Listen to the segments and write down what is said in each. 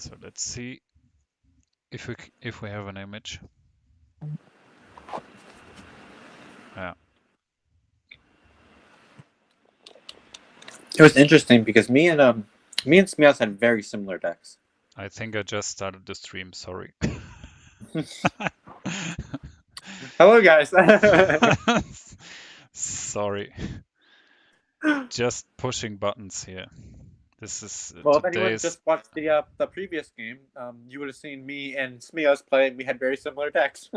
So let's see if we have an image. Yeah. It was interesting because me and Smeos had very similar decks. I think I just started the stream, sorry. Hello, guys. Sorry. Just pushing buttons here. This is Well, if anyone today's. just watched the previous game, you would have seen me and Smeos play, and we had very similar decks.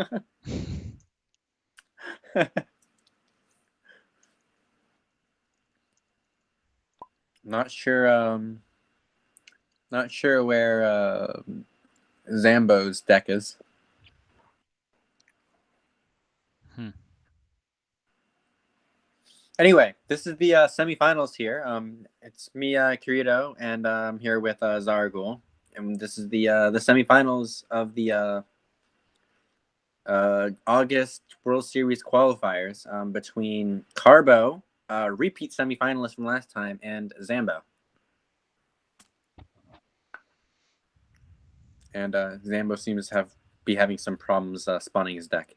Not sure. Not sure where Zambho's deck is. Anyway, this is the semifinals here. It's me, Kirito, and I'm here with Zaragul, and this is the semifinals of the August World Series qualifiers between Carbo, repeat semifinalist from last time, and Zambho. And Zambho seems to be having some problems spawning his deck.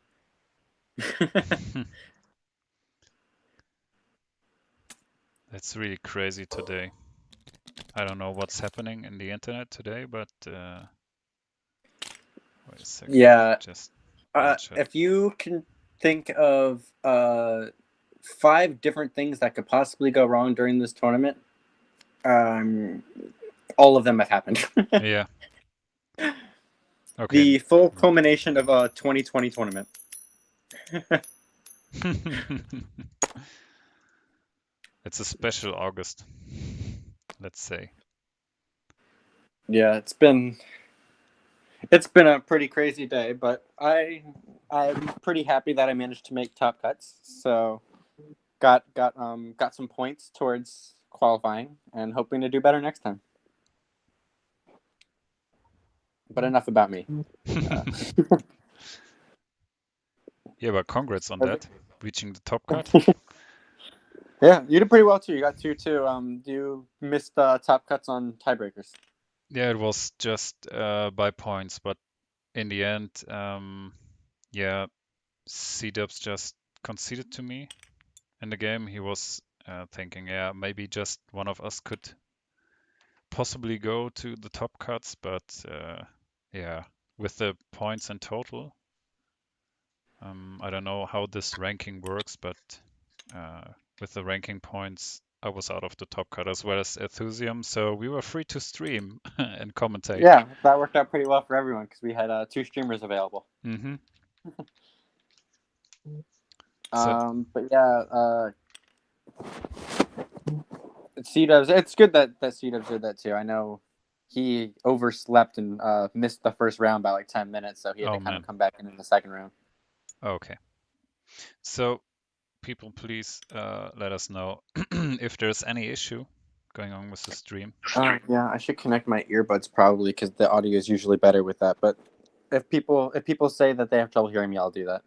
It's really crazy today. I don't know what's happening in the internet today, but wait a second. Yeah. Just if you can think of 5 different things that could possibly go wrong during this tournament, all of them have happened. Yeah. Okay. The full culmination of a 2020 tournament. It's a special August, let's say. Yeah, it's been a pretty crazy day, but I'm pretty happy that I managed to make top cuts. So got some points towards qualifying and hoping to do better next time. But enough about me. Yeah, but congrats on that, reaching the top cut. Yeah, you did pretty well too. You got 2-2. You missed top cuts on tiebreakers. Yeah, it was just by points, but in the end, yeah, C-Dubs just conceded to me in the game. He was thinking, yeah, maybe just one of us could possibly go to the top cuts, but yeah, with the points in total, I don't know how this ranking works, but with the ranking points, I was out of the top cut as well as Enthusiasm, so we were free to stream and commentate. Yeah, that worked out pretty well for everyone because we had 2 streamers available. Mm-hmm. But yeah, C-Dubs, it's good that C-Dubs did that too. I know he overslept and missed the first round by like 10 minutes, so he had to kind of come back in the second round. Okay. So, people, please let us know if there's any issue going on with the stream. Yeah, I should connect my earbuds probably because the audio is usually better with that. But if people say that they have trouble hearing me, I'll do that.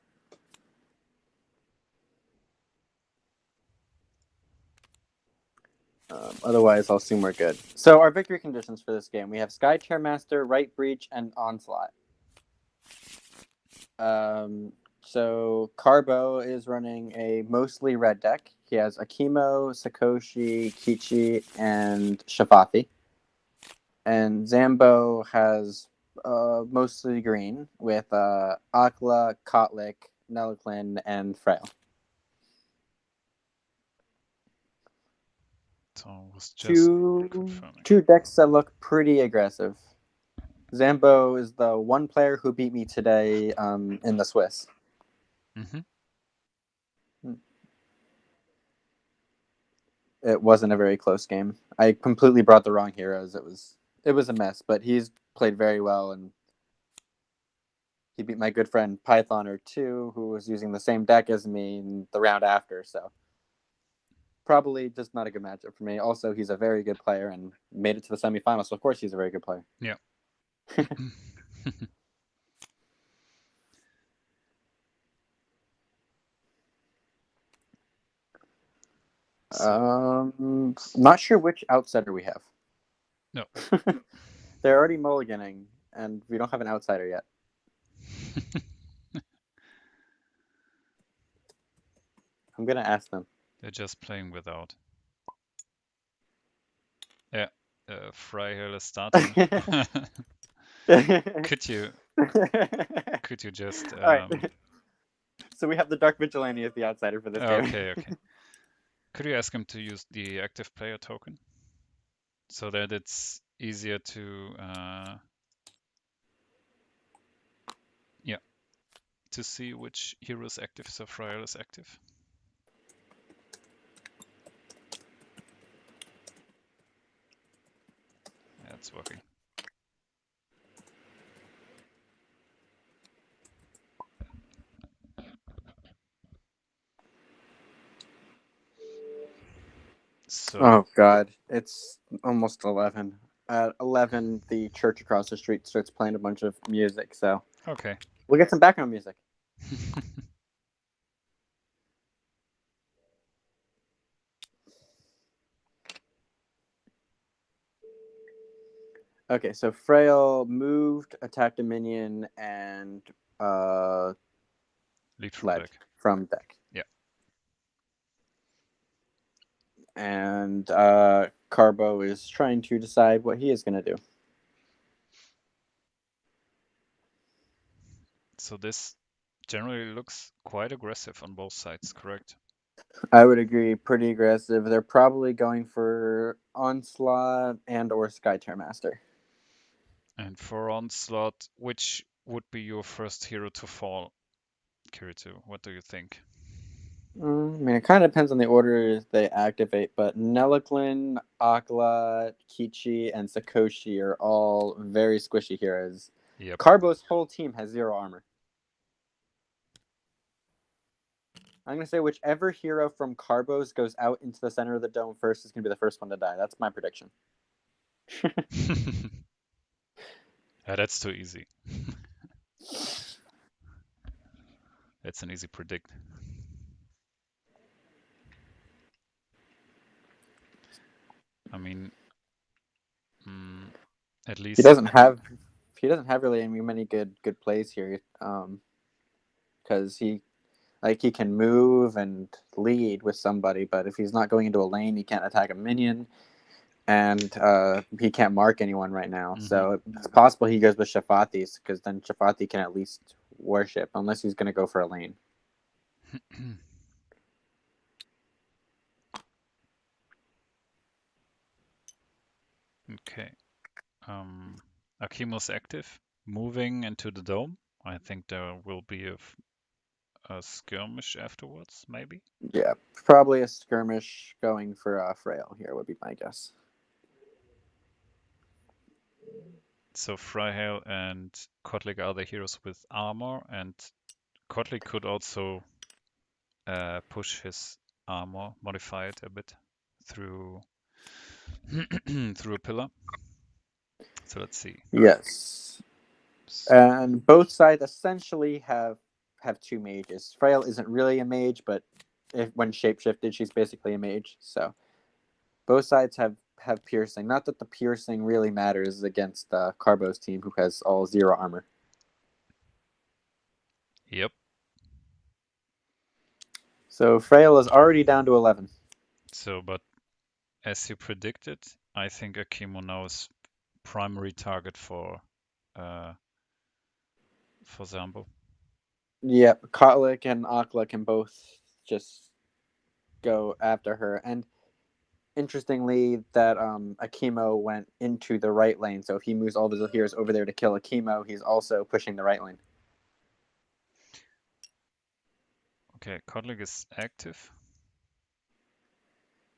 Otherwise, I'll assume we're good. So our victory conditions for this game, we have Skytear Master, Right Breach, and Onslaught. So Carbo is running a mostly red deck. He has Akimo, Sakoshi, Kichi, and Shafathi. And Zambho has mostly green with Akla, Kotlik, Nelliclin, and Frail. So it was just two decks that look pretty aggressive. Zambho is the one player who beat me today in the Swiss. Mm-hmm. It wasn't a very close game. I completely brought the wrong heroes. It was a mess, but he's played very well, and he beat my good friend Pythoner too, who was using the same deck as me in the round after. So probably just not a good matchup for me. Also, he's a very good player and made it to the semifinals, so of course he's a very good player. Yeah. Not sure which outsider we have. No. They're already mulliganing, and we don't have an outsider yet. I'm gonna ask them. They're just playing without. Yeah, Freihill is starting. Could you just All right. So we have the Dark Vigilante as the outsider for this game. okay. Could you ask him to use the active player token so that it's easier to to see which hero is active, so Freihill is active. Yeah, it's working. So Oh God, it's almost 11. At 11, the church across the street starts playing a bunch of music. So okay. we'll get some background music. Okay, so Frail moved, attacked a minion, and Lead from led deck. from deck. Yeah. And Carbo is trying to decide what he is going to do. So this generally looks quite aggressive on both sides, correct? I would agree, pretty aggressive. They're probably going for Onslaught and or Skytear Master. And for Onslaught, which would be your first hero to fall, Kirito? What do you think? I mean, it kind of depends on the order they activate, but Nelaklin, Akla, Kichi, and Sakoshi are all very squishy heroes. Yep. Carbo's whole team has 0 armor. I'm going to say whichever hero from Carbo's goes out into the center of the dome first is going to be the first one to die. That's my prediction. That's too easy. That's an easy predict. I mean, at least He doesn't have really many good plays here, because he can move and lead with somebody, but if he's not going into a lane, he can't attack a minion, and he can't mark anyone right now. So it's possible he goes with Shafatis, because then Shafati can at least worship, unless he's going to go for a lane. Okay. Akimo's active, moving into the dome. I think there will be a skirmish afterwards, maybe. Yeah, probably a skirmish going for Frail here would be my guess. So Freihail and Kotlik are the heroes with armor, and Kotlik could also push his armor, modify it a bit through through a pillar. So let's see. Yes. And both sides essentially have 2 mages. Frail isn't really a mage, but when shapeshifted, she's basically a mage. So both sides have piercing. Not that the piercing really matters against Carbo's team, who has all 0 armor. Yep. So Frail is already down to 11. So, but as you predicted, I think Akimo now is primary target for Zambho. Yep, Kotlik and Akla can both just go after her. And interestingly, that Akimo went into the right lane. So if he moves all the heroes over there to kill Akimo, he's also pushing the right lane. Okay, Kotlik is active.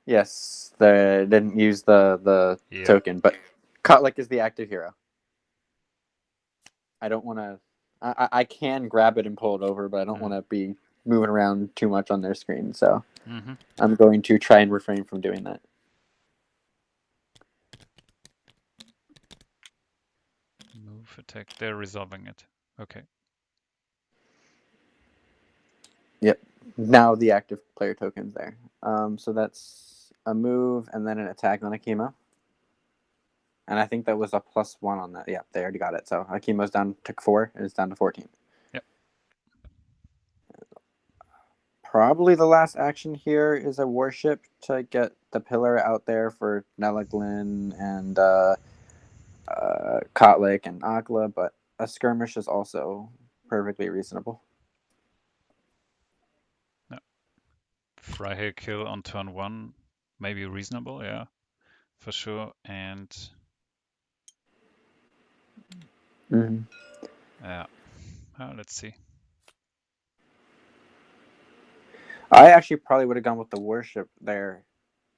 Yes, they didn't use the Yep. token, but Kotlik is the active hero. I don't want to. I can grab it and pull it over, but I don't want to be moving around too much on their screen. So I'm going to try and refrain from doing that. Move, attack. They're resolving it. Okay. Yep. Now the active player token's there. So that's a move and then an attack on Akimo. And I think that was a +1 on that. Yeah, they already got it. So Akimo's down to 4, and it's down to 14. Yep. Probably the last action here is a warship to get the pillar out there for Nelaglin and Kotlik and Akla, but a skirmish is also perfectly reasonable. No. Freihair kill on turn 1, maybe reasonable, yeah, for sure. And yeah, let's see. I actually probably would have gone with the warship there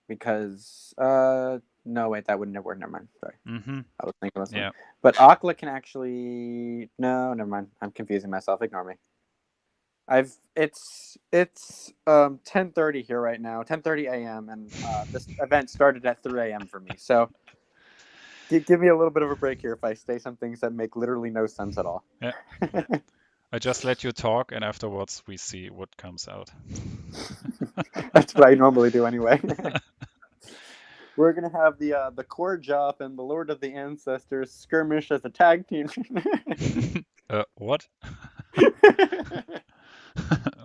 because no, wait, that wouldn't have worked. Never mind. Sorry. I was thinking of something. Yeah. But Akla can actually no, never mind. I'm confusing myself. Ignore me. It's 10:30 here right now, 10:30 a.m. and this event started at 3 a.m. for me. So give me a little bit of a break here if I say some things that make literally no sense at all. Yeah. I just let you talk, and afterwards we see what comes out. That's what I normally do anyway. We're gonna have the core job and the Lord of the Ancestors skirmish as a tag team. What?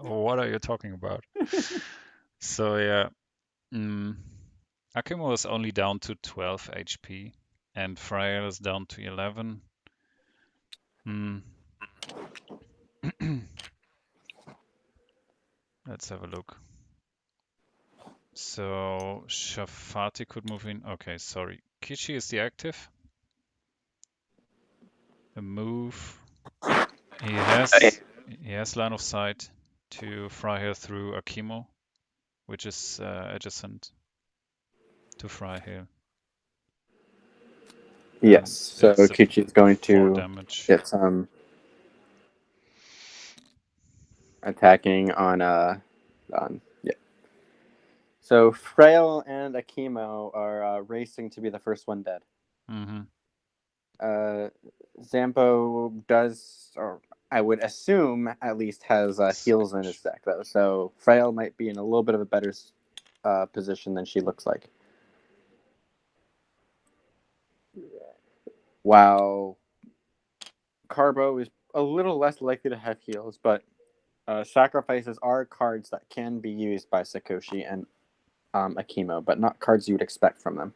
What are you talking about? So yeah, Akimo is only down to 12 HP, and Freyr is down to 11. Let's have a look. So Shafati could move in. Okay, sorry. Kichi is the active. A move. He has line of sight to Freihair through Akimo, which is adjacent to Freihair. Yes, so Kichi is going to get some attacking on yeah. So Frail and Akimo are racing to be the first one dead. Zambho does, or I would assume at least has heals in his deck though, so Frail might be in a little bit of a better position than she looks like. While Carbo is a little less likely to have heals, but sacrifices are cards that can be used by Sakoshi and Akimo, but not cards you would expect from them.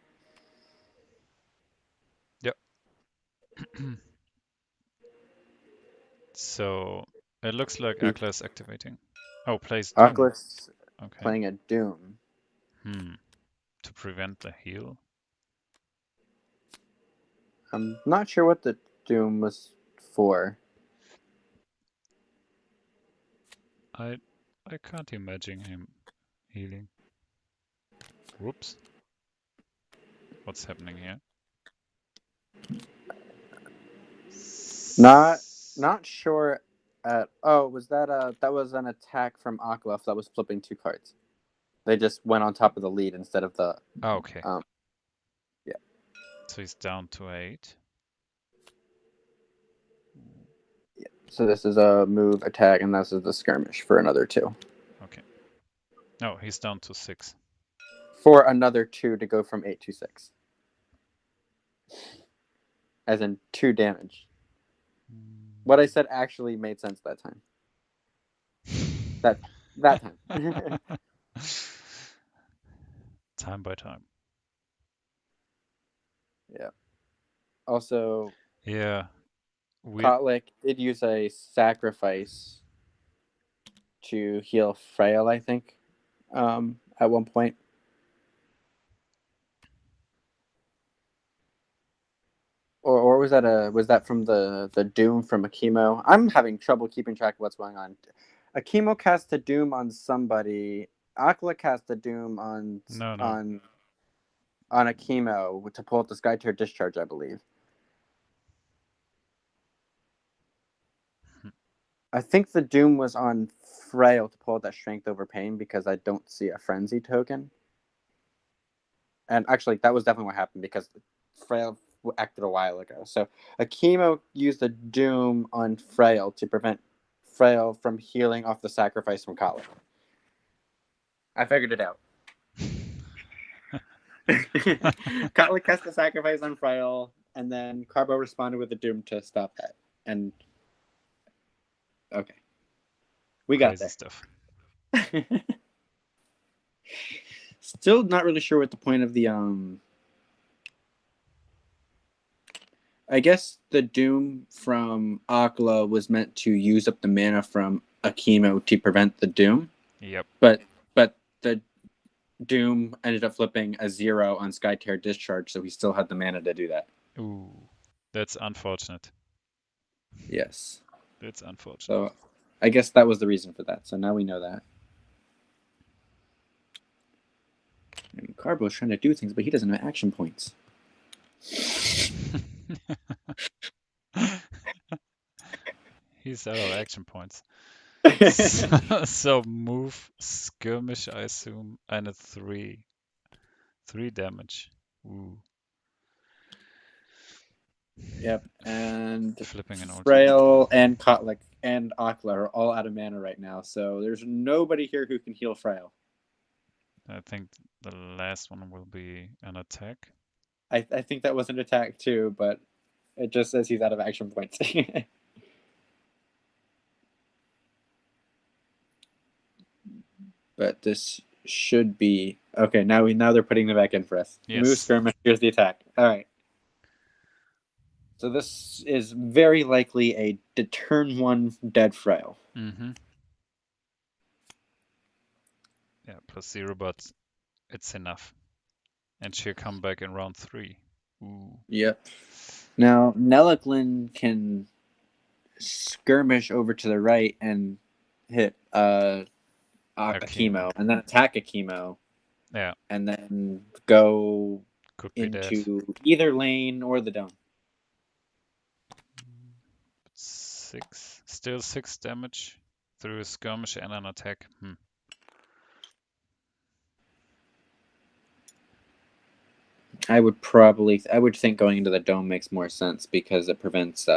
Yep. So it looks like Akla is activating. Oh, plays Doom. Akla's playing a Doom. To prevent the heal? I'm not sure what the Doom was for. I can't imagine him healing. Whoops. What's happening here? Not sure. Was that was an attack from Aklaf that was flipping 2 cards. They just went on top of the lead instead of the. Oh, okay. Yeah. So he's down to 8. Yeah. So this is a move attack, and this is the skirmish for another 2. Okay. No, he's down to 6. For another 2 to go from 8 to 6. As in 2 damage. What I said actually made sense that time. That time. Time by time. Yeah. Also, yeah, Kotlik did use a sacrifice to heal Frail, I think, at one point. Or was that from the Doom from Akimo? I'm having trouble keeping track of what's going on. Akimo cast a Doom on somebody. Akla cast a Doom on Akimo to pull out the Skytear discharge, I believe. I think the Doom was on Frail to pull out that Strength over Pain because I don't see a Frenzy token. And actually, that was definitely what happened because Frail acted a while ago. So Akimo used a Doom on Frail to prevent Frail from healing off the sacrifice from Kotlik. I figured it out. Kotlik cast a sacrifice on Friel, and then Carbo responded with a Doom to stop that. And okay, we got Crazy there. stuff. Still not really sure what the point of the I guess the Doom from Akla was meant to use up the mana from Akimo to prevent the Doom. Yep. But the Doom ended up flipping a 0 on Skytear discharge, so he still had the mana to do that. Ooh, that's unfortunate. Yes. That's unfortunate. So I guess that was the reason for that. So now we know that. And Carbo's trying to do things, but he doesn't have action points. He's out of action points. So move, skirmish, I assume, and a 3. 3 damage. Ooh. Yep, and Flipping an ultimate. Frail and Kotlik and Akla are all out of mana right now, so there's nobody here who can heal Frail. I think the last one will be an attack. I think that was an attack too, but it just says he's out of action points. But this should be okay. Now they're putting them back in for us. Yes. Move skirmish. Here's the attack. All right. So this is very likely a turn 1 dead Frail. Mm-hmm. Yeah, +0, but it's enough. And she'll come back in round 3. Ooh. Yep. Now Nelaglin can skirmish over to the right and hit Akimo, and then attack Akimo. Yeah. And then go Could be into dead. either lane or the dome. 6. Still 6 damage through a skirmish and an attack. I would think going into the dome makes more sense because it prevents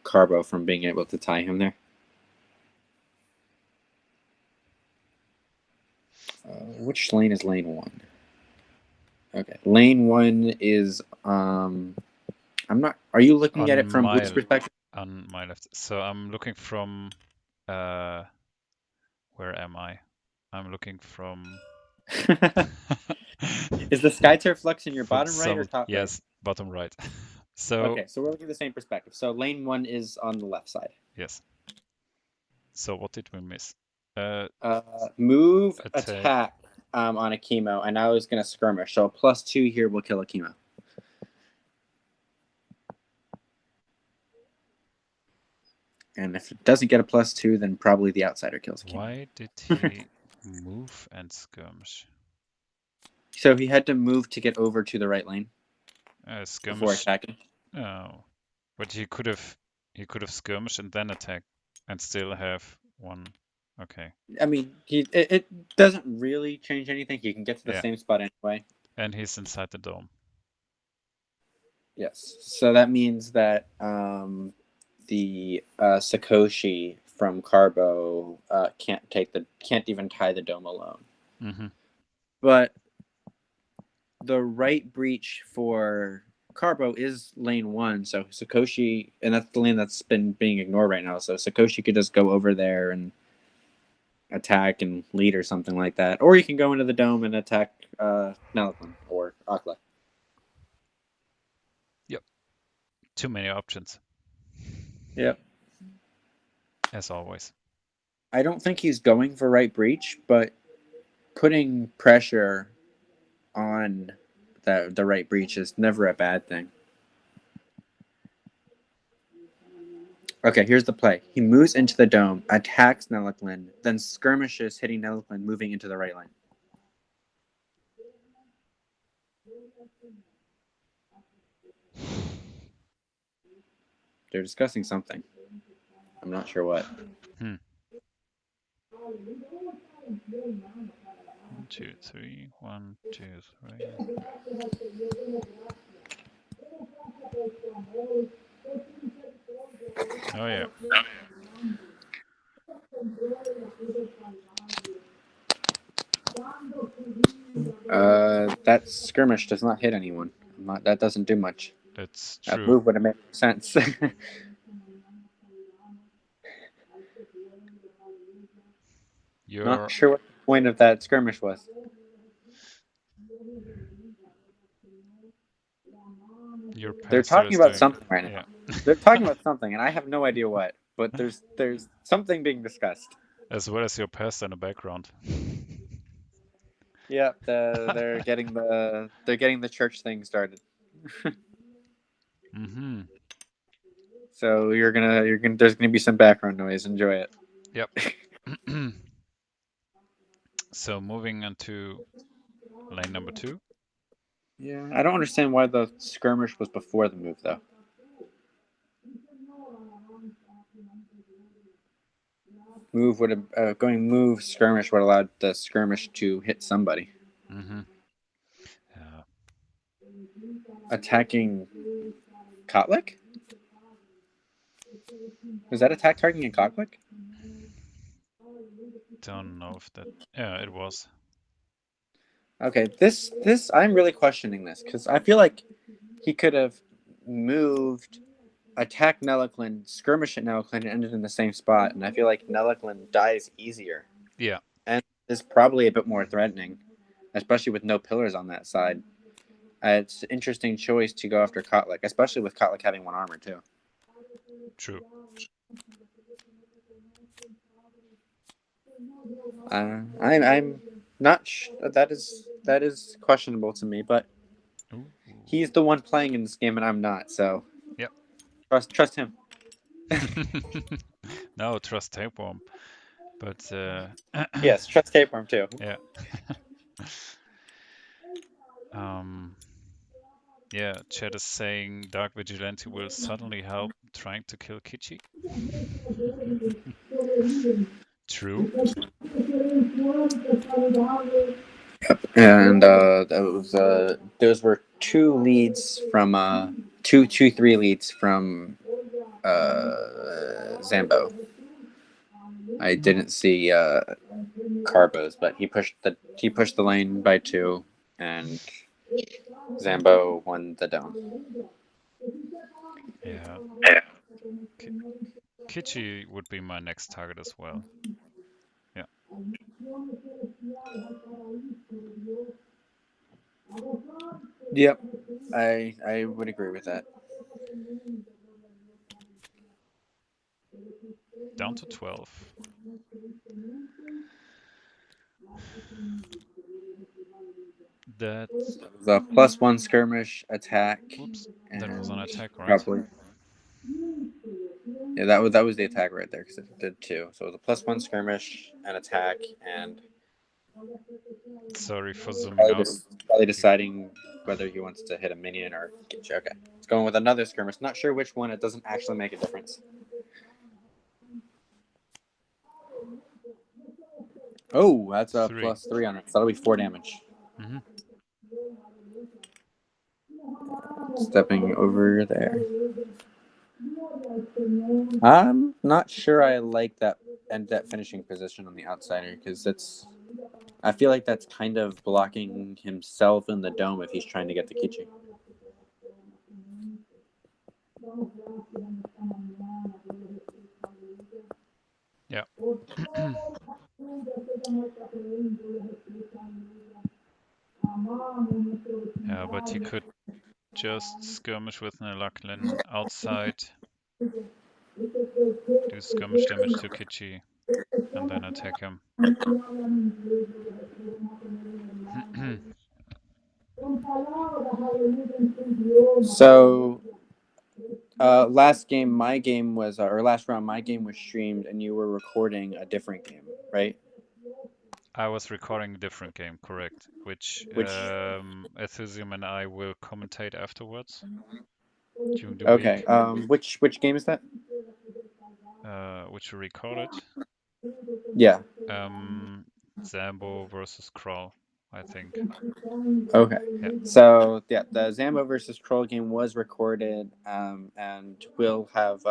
Carbo from being able to tie him there. Which lane is lane 1? Okay, lane 1 is I'm not. Are you looking at it from Blue's perspective? On my left. So I'm looking from where am I? I'm looking from Is the Skytear flux in your bottom right or top right? Yes, bottom right. So okay, so we're looking at the same perspective. So lane 1 is on the left side. Yes. So what did we miss? Move, attack on Akimo, and I was going to skirmish. So +2 here will kill Akimo. And if it doesn't get a +2, then probably the outsider kills Akimo. Why did he move and skirmish? So he had to move to get over to the right lane skirmish before attacking. Oh, but he could have skirmished and then attack, and still have 1. Okay. I mean, it doesn't really change anything. He can get to the same spot anyway. And he's inside the dome. Yes. So that means that the Sakoshi from Carbo can't even tie the dome alone. Mm-hmm. But the right breach for Carbo is lane 1, so Sakoshi, and that's the lane that's been being ignored right now. So Sakoshi could just go over there and attack and lead or something like that, or you can go into the dome and attack Nelaglin or Akla. Yep. Too many options. Yep. As always. I don't think he's going for right breach, but putting pressure on the right breach is never a bad thing. Okay, here's the play. He moves into the dome, attacks Nelaglin, then skirmishes, hitting Nelaglin, moving into the right lane. They're discussing something. I'm not sure what. 1, 2, 3. 1, 2, 3. Oh yeah. That skirmish does not hit anyone. That doesn't do much. That's That true. move would have made sense. Not Your sure what the point of that skirmish was. your They're passer talking is about doing, something right yeah. now. They're talking about something, and I have no idea what. But there's something being discussed. As well as your passer in the background. Yeah, they're getting the church thing started. Mm-hmm. So you're gonna there's gonna be some background noise. Enjoy it. Yep. So moving into lane number two. Yeah, I don't understand why the skirmish was before the move though. Move would have going move skirmish would allow the skirmish to hit somebody. Mm-hmm. Yeah, Attacking Kotlik? Was that attack targeting Kotlik? don't know if that. Yeah, it was. Okay, this I'm really questioning this because I feel like he could have moved, attacked Nelliklin, skirmish at Nelliklin, and ended in the same spot, and I feel like Nelliklin dies easier Yeah, and is probably a bit more threatening, especially with no pillars on that side. It's an interesting choice to go after Kotlik, especially with Kotlik having one armor too. true. I'm not that is questionable to me, but Ooh. he's the one playing in this game and I'm not, so Yep. trust him. No, trust tapeworm. But Yes, trust Tapeworm too. yeah. Um, yeah, chat is saying Dark Vigilante will suddenly help trying to kill Kichi. True. And those were two leads from three leads from Zambho. I didn't see Carbo's, but he pushed the lane by two, and Zambho won the dome. Yeah. Ki Kichi would be my next target as well. Yeah. Yep, I would agree with that. Down to 12. That, The +1 skirmish attack, whoops, that was an and attack, right? probably yeah that was the attack right there because it did two. So it was a +1 skirmish, an attack, and Sorry for zooming out. probably Here. deciding whether he wants to hit a minion or get you. Okay, it's going with another skirmish. Not sure which one. It doesn't actually make a difference. Oh, that's a 3. +3 on it. So that'll be 4 damage. Mm-hmm. Stepping over there. I'm not sure I like that finishing position on the outsider because it's. I feel like that's kind of blocking himself in the dome if he's trying to get the Kichi. Yeah. Yeah, but he could just skirmish with Nelaklin outside, do skirmish damage to Kichi, and then attack him. So, last game, my game was, or last round, my game was streamed, and you were recording a different game, right? I was recording a different game, correct, which Which, Athesium and I will commentate afterwards during the okay, week, which game is that? which we recorded. Yeah. Zambho versus Krull, I think. Okay. Yeah. So yeah, the Zambho versus Troll game was recorded, and we'll have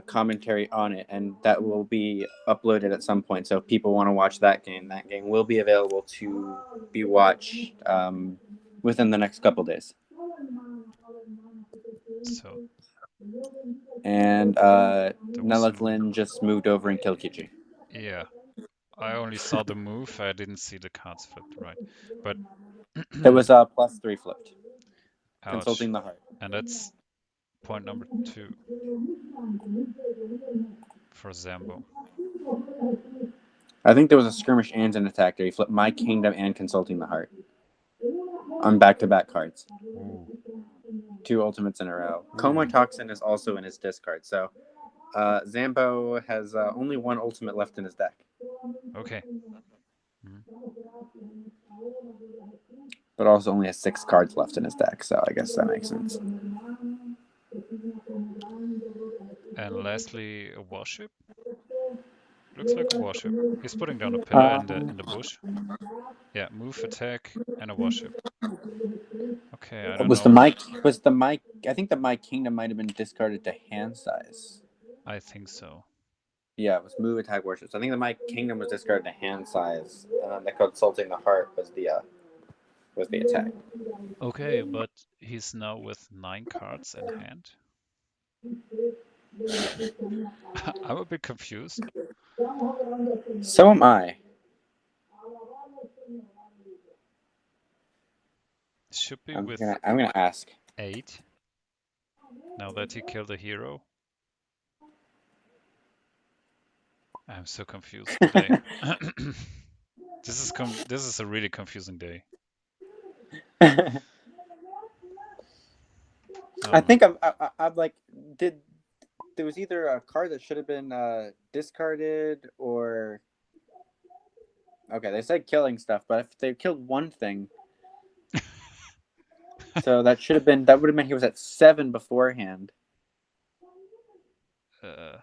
commentary on it, and that will be uploaded at some point. So if people want to watch that game will be available to be watched within the next couple days. So And there was Nella some. Glenn just moved over and killed Kichi. Yeah, I only saw the move. I didn't see the cards flipped, right? But It was +3 flipped, ouch. consulting the heart. And that's point number 2 for Zambho. I think there was a skirmish and an attack there. He flipped My Kingdom and Consulting the Heart on back-to-back cards. Ooh, 2 ultimates in a row. Coma ooh. Toxin is also in his discard, so Zambho has only 1 ultimate left in his deck, Okay. Mhm. but also only has 6 cards left in his deck, so I guess that makes sense. And lastly, a warship. Looks like a warship. He's putting down a pillar Uh, in the bush. Yeah, move, attack, and a warship. Okay, I don't know. was the My I think the My Kingdom might have been discarded to hand size. I think so. Yeah, it was move, attack, worships. I think the My Kingdom was discarded to hand size, and then the Consulting the Heart was the attack. Okay, but he's now with 9 cards in hand. I'm a bit confused. So am I. Should be with I'm gonna ask. 8 now that he killed a hero. I'm so confused today. This is a really confusing day. I Um, think I'm like, did there was either a card that should have been discarded or okay, they said killing stuff, but if they killed one thing, so that would have meant he was at 7 beforehand. uh,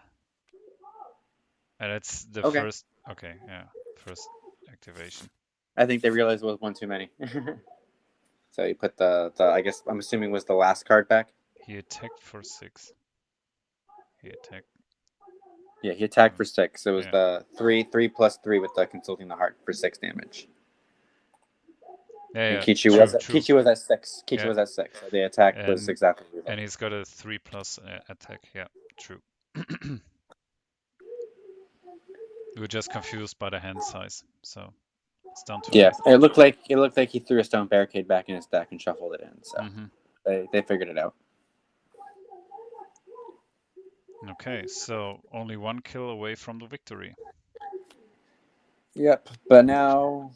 and it's the Okay, first. Okay, yeah, first activation. I think they realized it was one too many. So you put the I guess I'm assuming was the last card back. He attacked for 6. He attacked. Yeah, he attacked Oh, for 6. It was yeah, the 3+3 with the Consulting the Heart for 6 damage. yeah, And yeah. True, true. Kichi was at 6. Kichi Yeah, was at 6. So the attack was and exactly and resolved. he's got a 3+ attack. Yeah, true. We were just confused by the hand size, so it's down to Yeah, 9. it looked like he threw a stone barricade back in his deck and shuffled it in. So Mm-hmm. they figured it out. Okay, so only 1 kill away from the victory. Yep. But now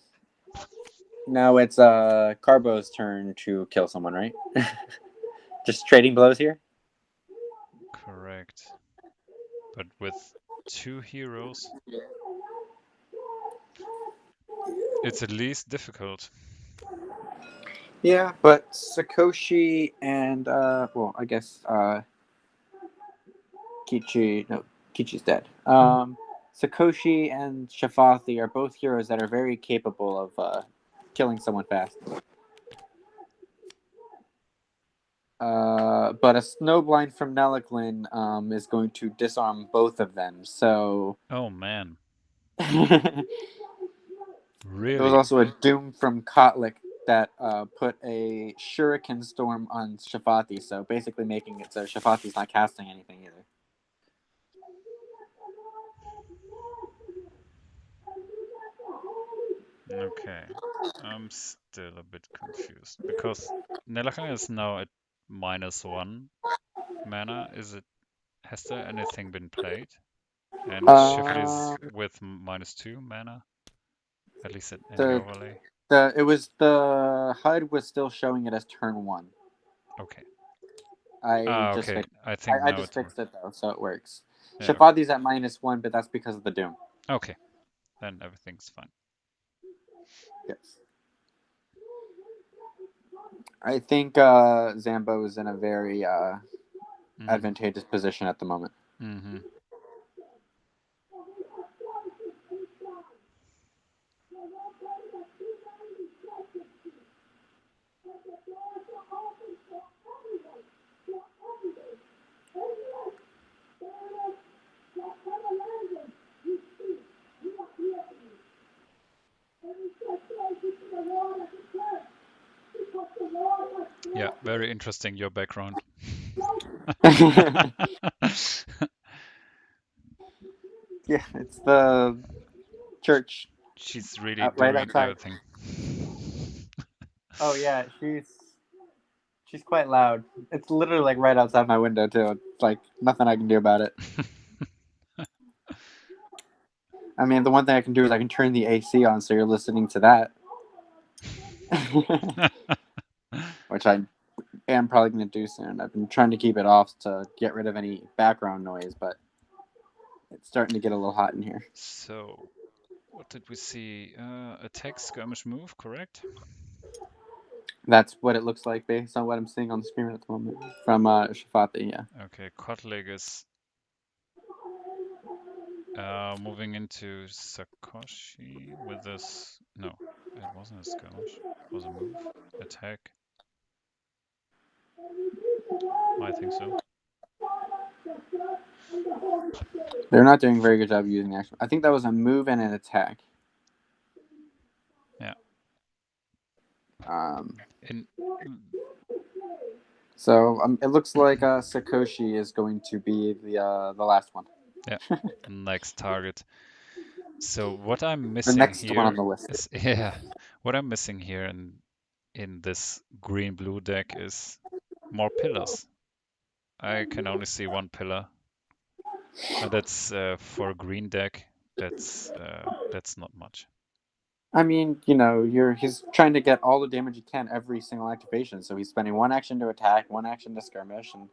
it's Carbo's turn to kill someone, right? Just trading blows here. Correct. But with 2 heroes, it's at least difficult. Yeah, but Sakoshi and well, I guess Kichi's dead. Sakoshi and Shafathi are both heroes that are very capable of killing someone fast. But a Snowblind from Nelaglin is going to disarm both of them. So Oh man, there was really? also a Doom from Kotlik that put a Shuriken Storm on Shafathi. So basically making it so Shafathi's not casting anything either. Okay. I'm still a bit confused because Nelakan is now at -1 mana. Has there anything been played? And Shifley is Uh, with -2 mana, at least in the the overlay. the HUD was still showing it as turn 1. Okay. I Ah, just okay. fixed. I think I now just it works. fixed it though, so it works. Yeah. Shafati's at -1, but that's because of the Doom. Okay. Then everything's fine. Yes. I think Zambho is in a very Mm. advantageous position at the moment. Mm-hmm. Yeah, very interesting, your background. Yeah, it's the church She's really right doing outside. everything. Oh yeah, she's quite loud. It's literally like right outside my window too. It's like nothing I can do about it. I mean, the one thing I can do is I can turn the AC on so you're listening to that, which I am probably going to do soon. I've been trying to keep it off to get rid of any background noise, but it's starting to get a little hot in here. So, what did we see? Attack, skirmish, move, correct? That's what it looks like based on what I'm seeing on the screen at the moment from Shafati. Yeah. Okay, Kotlik is moving into Sakoshi with this. No, it wasn't a skirmish. It was a move. Attack. I think so. They're not doing a very good job using action. I think that was a move and an attack. Yeah. Um, In so it looks like Sakoshi is going to be the last one. yeah, next target. So what I'm The missing next one on here the list. is yeah, what I'm missing here in this green blue deck is more pillars. I can only see one pillar. That's for a green deck. That's not much. I mean, he's trying to get all the damage he can every single activation. So he's spending one action to attack, one action to skirmish, and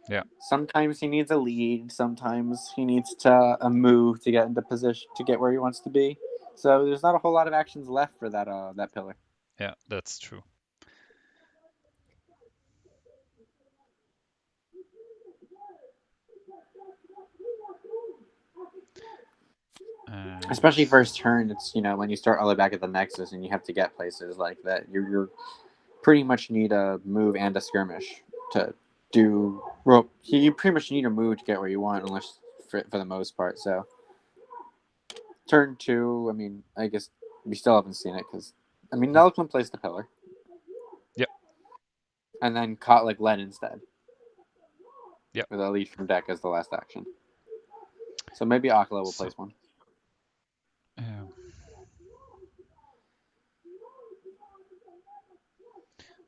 Yeah, sometimes he needs a lead. Sometimes he needs to a move to get into position to get where he wants to be. So there's not a whole lot of actions left for that pillar. yeah, that's true. And Especially first turn, it's when you start all the way back at the nexus and you have to get places like that. You're pretty much need a move and a skirmish to do. Well, you pretty much need a move to get where you want, unless for the most part. So turn two. I mean, I guess we still haven't seen it because Nellicum plays the pillar, yep, and then caught like Len instead yep. with a lead from deck as the last action. So maybe Akala will So place one. yeah.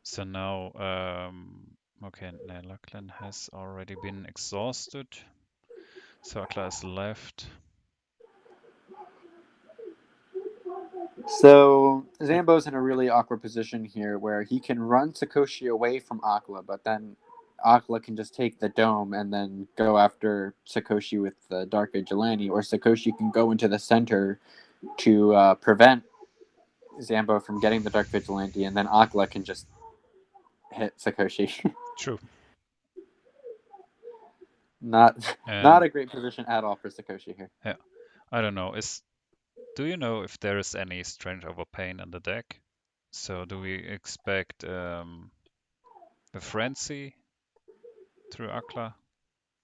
So now, okay, Lachlan has already been exhausted. So Akla is left. So Zambo's in a really awkward position here where he can run Sakoshi away from Akla, but then Akla can just take the dome and then go after Sakoshi with the Dark Vigilante, or Sakoshi can go into the center to prevent Zambo from getting the Dark Vigilante, and then Akla can just hit Sakoshi. True. Not And a great position at all for Sakoshi here. yeah, I don't know. Do you know if there is any Strange Overpain in the deck? So do we expect a Frenzy through Akla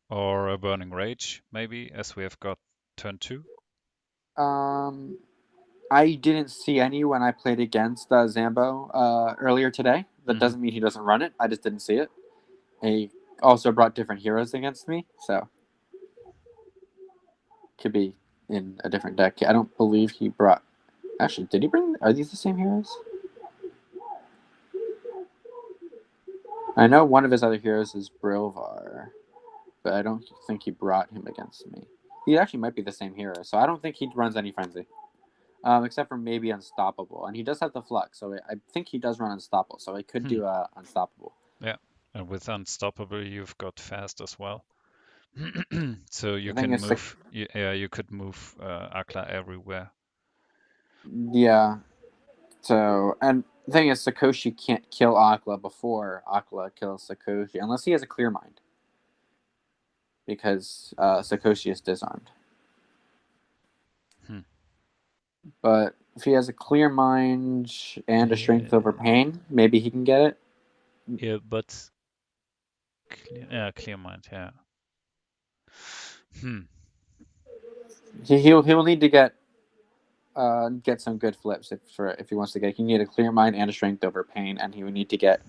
or a Burning Rage maybe, as we have got turn two? Um, I didn't see any when I played against Zambo earlier today. That Mm-hmm. doesn't mean he doesn't run it. I just didn't see it. He also brought different heroes against me, so could be in a different deck. I don't believe he brought. Actually, did he bring? Are these the same heroes? I know one of his other heroes is Brilvar, but I don't think he brought him against me. He actually might be the same hero, so I don't think he runs any frenzy. Except for maybe Unstoppable. And he does have the Flux, so I think he does run Unstoppable, so he could Hmm. do Unstoppable. Yeah, and with Unstoppable, you've got Fast as well. So you The thing can is, move, yeah, you could move Akla everywhere. yeah. So, and the thing is, Sakoshi can't kill Akla before Akla kills Sakoshi, unless he has a clear mind. Because Sakoshi is disarmed. Hmm. But if he has a clear mind and a strength over pain, maybe he can get it. Yeah, but clear mind, yeah. Hmm. He will need to get some good flips if he wants to get. He need a clear mind and a strength over pain, and he would need to get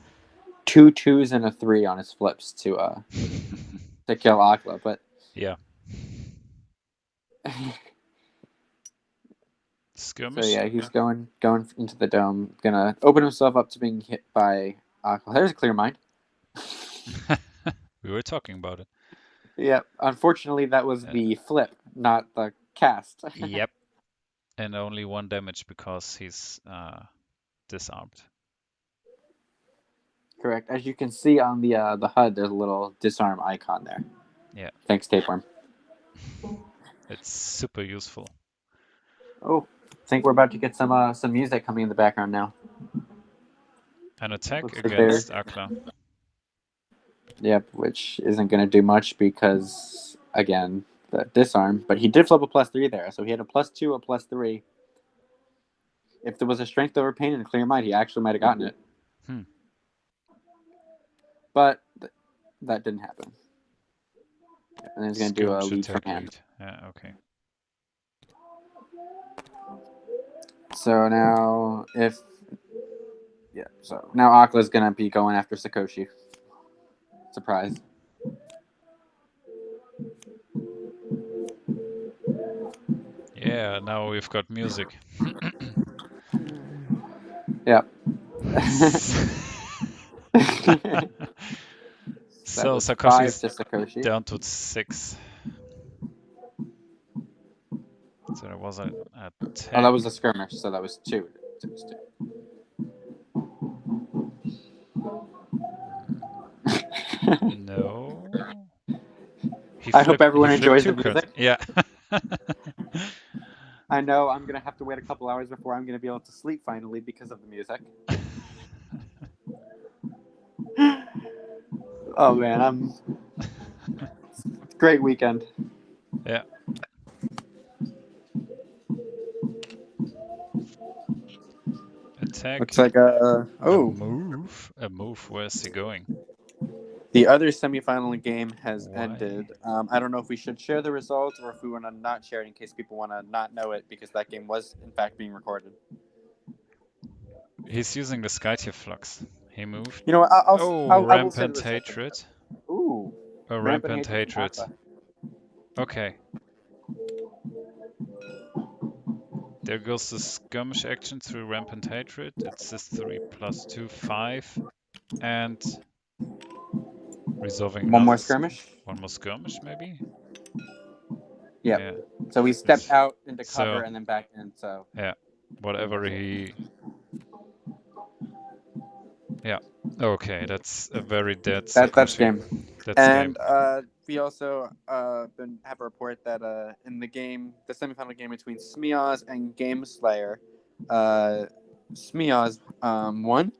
two twos and a three on his flips to kill Akla, but Yeah. so Skirmish. yeah, he's going into the dome, gonna open himself up to being hit by Akla. There's a clear mind. We were talking about it. Yeah, unfortunately, that was the flip, not the cast. Yep. And only 1 damage because he's disarmed. Correct. As you can see on the HUD, there's a little disarm icon there. Yeah. Thanks, Tapeworm. It's super useful. Oh, I think we're about to get some music coming in the background now. An attack Looks like against Akla. Yep, which isn't going to do much because, again, the disarm. But he did flip a +3 there, so he had a +2, a +3. If there was a strength over pain and a clear mind, he actually might have gotten it. But that didn't happen. And then he's going to do a Skirmish lead from attack hand. lead. Yeah, okay. So now, so now Akla's going to be going after Sakoshi. Surprise. Yeah, now we've got music. Yep. So Sakoshi's Sakoshi's down to 6. So there was an attack. Oh, that was a skirmish, so that was 2. It was 2. No. I hope everyone enjoys the music. Yeah. I know I'm going to have to wait a couple hours before I'm going to be able to sleep finally because of the music. Oh, man, great weekend. Yeah. Attack. Looks like a move. A move. Where's he going? The other semifinal game has ended. I don't know if we should share the results or if we want to not share it in case people want to not know it because that game was in fact being recorded. He's using the Skytear flux. He moved. You know what? I will say Rampant Hatred. Ooh. A Rampant Hatred. Okay. There goes the skirmish action through Rampant Hatred. It's this 3 + 2, 5. And resolving one more skirmish? One more skirmish, maybe? Yep. Yeah. So we stepped out into cover and then back in, so... Yeah. Whatever he... Yeah. Okay, that's a very dead Sakoshi. That's game. That's and game. We also have a report that in the game, the semifinal game between Smiaz and Game Slayer, Smiaz won.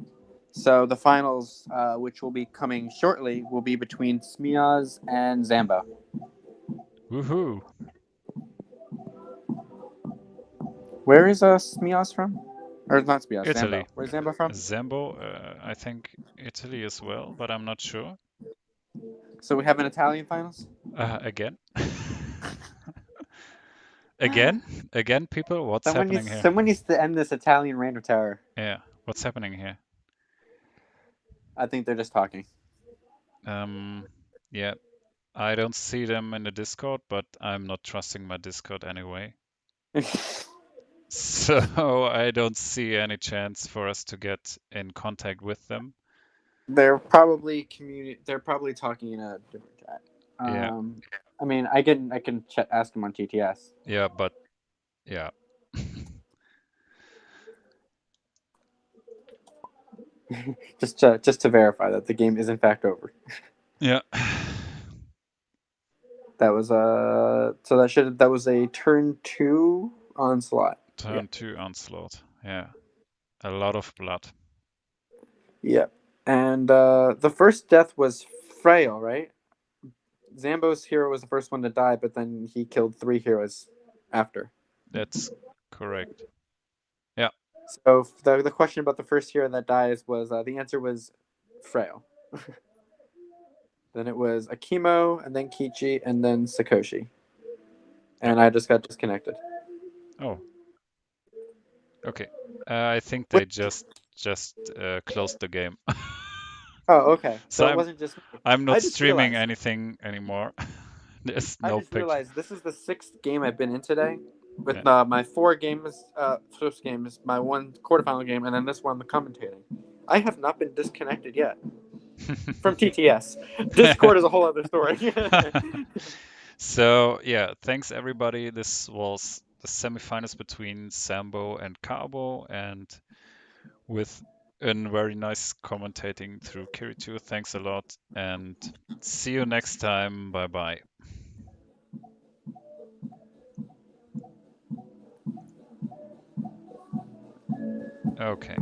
So the finals, which will be coming shortly, will be between Smiaz and Zambho. Woohoo! Where is Smiaz from? Or not Smiaz, Italy. Zambho. Where's Zambho from? Zambho, I think Italy as well, but I'm not sure. So we have an Italian finals? Again? Again, people? What's happening here? Someone needs to end this Italian reign of terror. Yeah, what's happening here? I think they're just talking. Yeah, I don't see them in the Discord, but I'm not trusting my Discord anyway. So I don't see any chance for us to get in contact with them. They're probably talking in a different chat. Yeah. I mean, I can ask them on TTS. Yeah, but yeah. just to verify that the game is in fact over. Yeah. That was that was a turn 2 onslaught. Turn 2 onslaught. Yeah. A lot of blood. Yeah. And the first death was Frail, right? Zambho's hero was the first one to die, but then he killed 3 heroes after. That's correct. Yeah. So the question about the first hero that dies was the answer was Frail. Then it was Akimo, and then Kichi, and then Sakoshi. And I just got disconnected. Oh. Okay. I think they just closed the game. Oh, okay. So So it wasn't just me. I'm not I just streaming realized. anything anymore. There's I no just picture. realized this is the sixth game I've been in today, Yeah. with my four games, Swift games, my one quarterfinal game, and then this one, the commentating. I have not been disconnected yet from TTS. Discord is a whole other story. So yeah, thanks everybody. This was the semifinals between Zambho and Carbo, and with a very nice commentating through Kiritu. Thanks a lot, and see you next time. Bye bye. Okay.